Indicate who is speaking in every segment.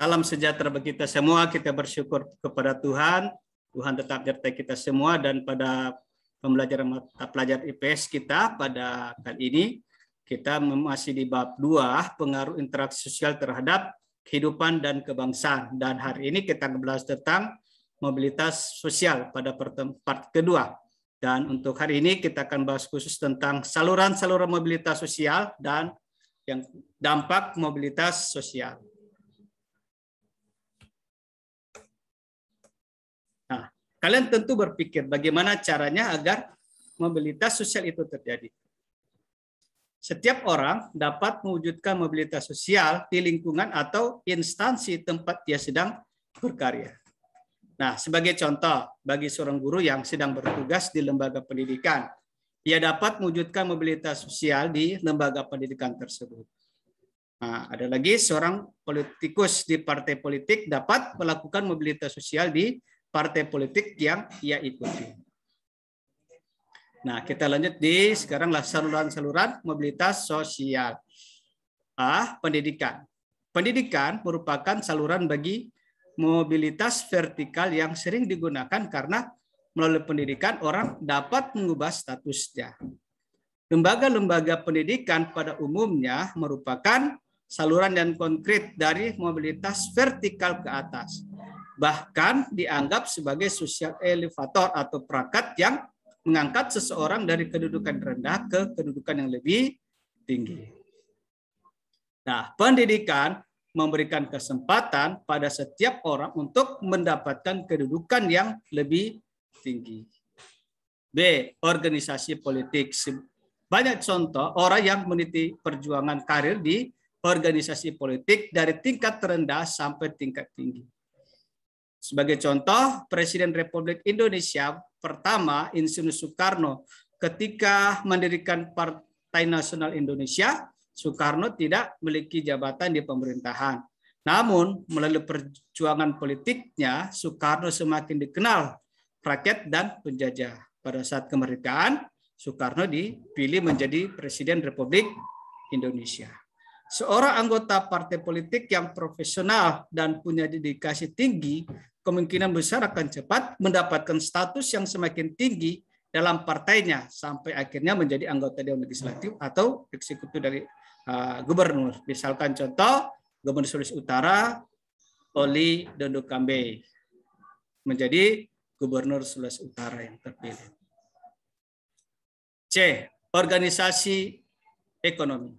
Speaker 1: Salam sejahtera bagi kita semua. Kita bersyukur kepada Tuhan. Tuhan tetap menyertai kita semua, dan pada pembelajaran mata pelajaran IPS kita pada kali ini kita masih di bab 2, pengaruh interaksi sosial terhadap kehidupan dan kebangsaan. Dan hari ini kita membahas tentang mobilitas sosial pada part kedua. Dan untuk hari ini kita akan bahas khusus tentang saluran-saluran mobilitas sosial dan yang dampak mobilitas sosial. Nah, kalian tentu berpikir bagaimana caranya agar mobilitas sosial itu terjadi. Setiap orang dapat mewujudkan mobilitas sosial di lingkungan atau instansi tempat dia sedang berkarya. Nah, sebagai contoh, bagi seorang guru yang sedang bertugas di lembaga pendidikan, ia dapat mewujudkan mobilitas sosial di lembaga pendidikan tersebut. Nah, ada lagi seorang politikus di partai politik dapat melakukan mobilitas sosial di partai politik yang ia ikuti. Nah, kita lanjut di sekaranglah saluran-saluran mobilitas sosial. Pendidikan. Pendidikan merupakan saluran bagi mobilitas vertikal yang sering digunakan karena melalui pendidikan orang dapat mengubah statusnya. Lembaga-lembaga pendidikan pada umumnya merupakan saluran yang konkret dari mobilitas vertikal ke atas. Bahkan dianggap sebagai social elevator atau perangkat yang mengangkat seseorang dari kedudukan rendah ke kedudukan yang lebih tinggi. Nah, pendidikan memberikan kesempatan pada setiap orang untuk mendapatkan kedudukan yang lebih tinggi. B. Organisasi politik. Banyak contoh orang yang meniti perjuangan karir di organisasi politik dari tingkat terendah sampai tingkat tinggi. Sebagai contoh, Presiden Republik Indonesia pertama, Insinyur Soekarno, ketika mendirikan Partai Nasional Indonesia, Soekarno tidak memiliki jabatan di pemerintahan. Namun, melalui perjuangan politiknya, Soekarno semakin dikenal rakyat dan penjajah. Pada saat kemerdekaan, Soekarno dipilih menjadi Presiden Republik Indonesia. Seorang anggota partai politik yang profesional dan punya dedikasi tinggi kemungkinan besar akan cepat mendapatkan status yang semakin tinggi dalam partainya sampai akhirnya menjadi anggota Dewan Legislatif atau eksekutif dari gubernur. Misalkan contoh, Gubernur Sulawesi Utara, Oli Dondo Kambe, menjadi Gubernur Sulawesi Utara yang terpilih. C. Organisasi ekonomi.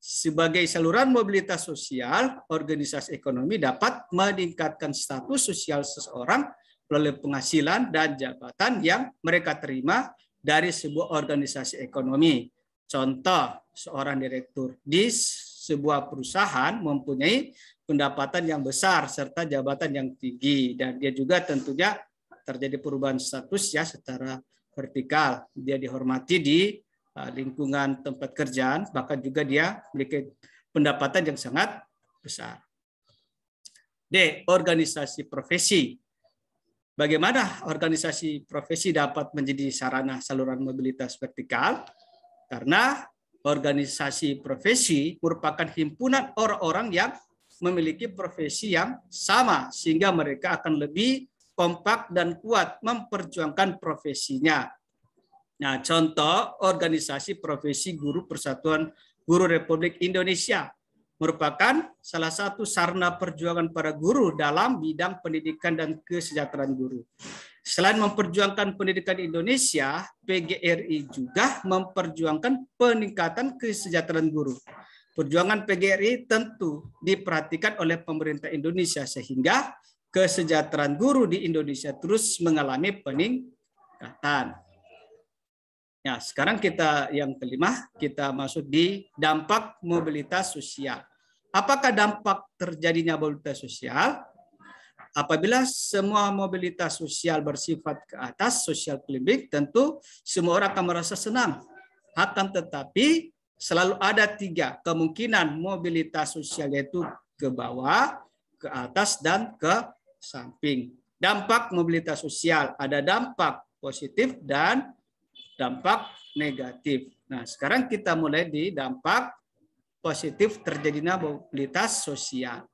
Speaker 1: Sebagai saluran mobilitas sosial, organisasi ekonomi dapat meningkatkan status sosial seseorang melalui penghasilan dan jabatan yang mereka terima dari sebuah organisasi ekonomi. Contoh, seorang direktur di sebuah perusahaan mempunyai pendapatan yang besar serta jabatan yang tinggi, dan dia juga tentunya terjadi perubahan status ya secara vertikal. Dia dihormati di lingkungan tempat kerjaan, bahkan juga dia memiliki pendapatan yang sangat besar. D. Organisasi profesi. Bagaimana organisasi profesi dapat menjadi sarana saluran mobilitas vertikal? Karena organisasi profesi merupakan himpunan orang-orang yang memiliki profesi yang sama, sehingga mereka akan lebih kompak dan kuat memperjuangkan profesinya. Nah, contoh organisasi profesi guru Persatuan Guru Republik Indonesia merupakan salah satu sarana perjuangan para guru dalam bidang pendidikan dan kesejahteraan guru. Selain memperjuangkan pendidikan Indonesia, PGRI juga memperjuangkan peningkatan kesejahteraan guru. Perjuangan PGRI tentu diperhatikan oleh pemerintah Indonesia sehingga kesejahteraan guru di Indonesia terus mengalami peningkatan. Ya, sekarang kita yang kelima, kita masuk di dampak mobilitas sosial. Apakah dampak terjadinya mobilitas sosial? Apabila semua mobilitas sosial bersifat ke atas, social climbing, tentu semua orang akan merasa senang. Akan tetapi selalu ada 3 kemungkinan mobilitas sosial, yaitu ke bawah, ke atas, dan ke samping. Dampak mobilitas sosial, ada dampak positif dan dampak negatif. Nah, sekarang kita mulai di dampak positif terjadinya mobilitas sosial.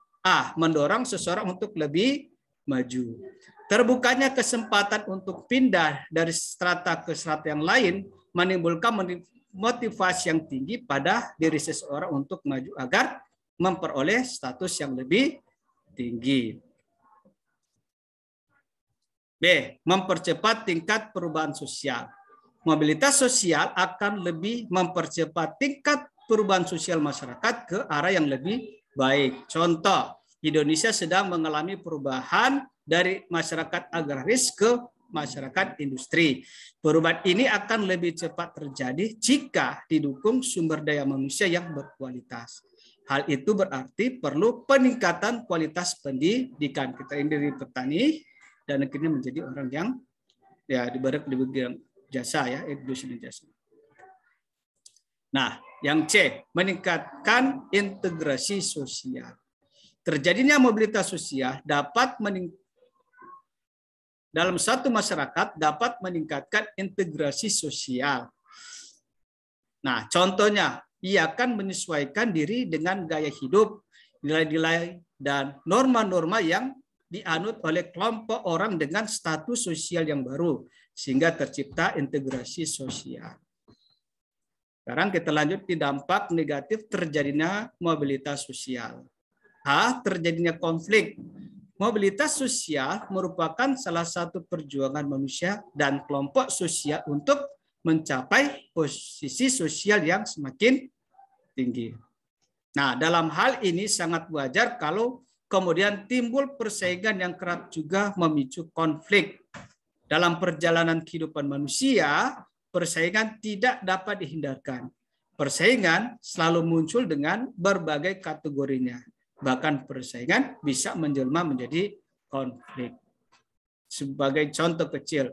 Speaker 1: mendorong seseorang untuk lebih maju. Terbukanya kesempatan untuk pindah dari strata ke strata yang lain menimbulkan motivasi yang tinggi pada diri seseorang untuk maju agar memperoleh status yang lebih tinggi. B. Mempercepat tingkat perubahan sosial. Mobilitas sosial akan lebih mempercepat tingkat perubahan sosial masyarakat ke arah yang lebih baik. Contoh, Indonesia sedang mengalami perubahan dari masyarakat agraris ke masyarakat industri. Perubahan ini akan lebih cepat terjadi jika didukung sumber daya manusia yang berkualitas. Hal itu berarti perlu peningkatan kualitas pendidikan. Kita ini dari petani dan akhirnya menjadi orang yang diberi bidang jasa, industri dan jasa. Nah, yang C, meningkatkan integrasi sosial. Terjadinya mobilitas sosial dalam satu masyarakat dapat meningkatkan integrasi sosial. Nah, contohnya, ia akan menyesuaikan diri dengan gaya hidup, nilai-nilai, dan norma-norma yang dianut oleh kelompok orang dengan status sosial yang baru, sehingga tercipta integrasi sosial. Sekarang kita lanjut di dampak negatif terjadinya mobilitas sosial. Terjadinya konflik. Mobilitas sosial merupakan salah satu perjuangan manusia dan kelompok sosial untuk mencapai posisi sosial yang semakin tinggi. Nah, dalam hal ini sangat wajar kalau kemudian timbul persaingan yang kerap juga memicu konflik. Dalam perjalanan kehidupan manusia, persaingan tidak dapat dihindarkan. Persaingan selalu muncul dengan berbagai kategorinya. Bahkan persaingan bisa menjelma menjadi konflik. Sebagai contoh kecil,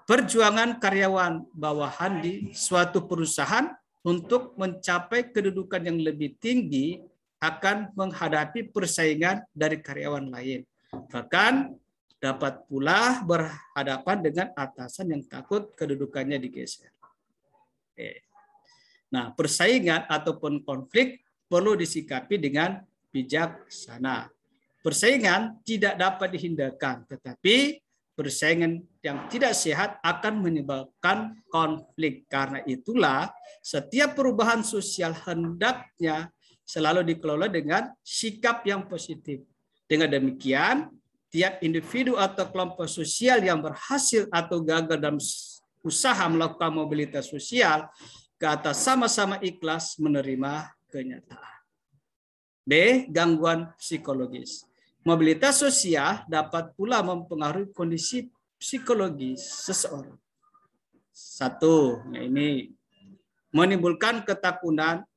Speaker 1: perjuangan karyawan bawahan di suatu perusahaan untuk mencapai kedudukan yang lebih tinggi akan menghadapi persaingan dari karyawan lain. Bahkan dapat pula berhadapan dengan atasan yang takut kedudukannya digeser. Nah, persaingan ataupun konflik perlu disikapi dengan bijaksana. Persaingan tidak dapat dihindarkan, tetapi persaingan yang tidak sehat akan menyebabkan konflik. Karena itulah, setiap perubahan sosial hendaknya selalu dikelola dengan sikap yang positif. Dengan demikian, tiap individu atau kelompok sosial yang berhasil atau gagal dalam usaha melakukan mobilitas sosial ke atas sama-sama ikhlas menerima kenyataan. B. Gangguan psikologis. Mobilitas sosial dapat pula mempengaruhi kondisi psikologis seseorang. Satu, ini menimbulkan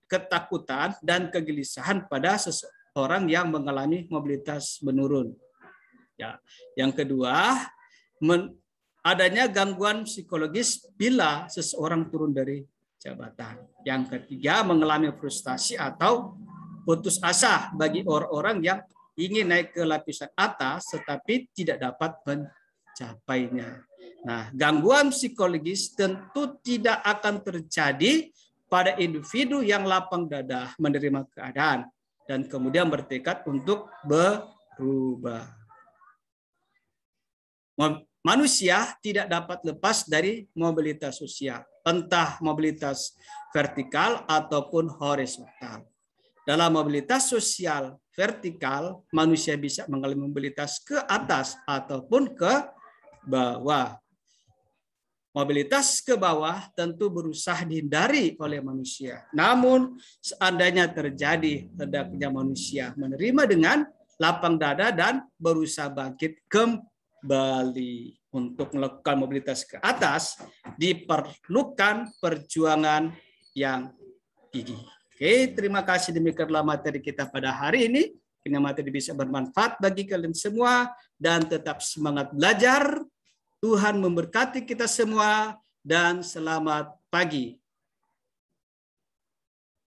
Speaker 1: ketakutan dan kegelisahan pada seseorang yang mengalami mobilitas menurun. Yang kedua, adanya gangguan psikologis bila seseorang turun dari jabatan. Yang ketiga, mengalami frustasi atau putus asa bagi orang-orang yang ingin naik ke lapisan atas tetapi tidak dapat mencapainya. Nah, gangguan psikologis tentu tidak akan terjadi pada individu yang lapang dada menerima keadaan dan kemudian bertekad untuk berubah. Manusia tidak dapat lepas dari mobilitas sosial, entah mobilitas vertikal ataupun horizontal. Dalam mobilitas sosial vertikal, manusia bisa mengalami mobilitas ke atas ataupun ke bawah. Mobilitas ke bawah tentu berusaha dihindari oleh manusia. Namun, seandainya terjadi, hendaknya manusia menerima dengan lapang dada dan berusaha bangkit kembali. Untuk melakukan mobilitas ke atas, diperlukan perjuangan yang tinggi. Oke, terima kasih, demikianlah materi kita pada hari ini. Ini materi bisa bermanfaat bagi kalian semua dan tetap semangat belajar. Tuhan memberkati kita semua dan selamat pagi.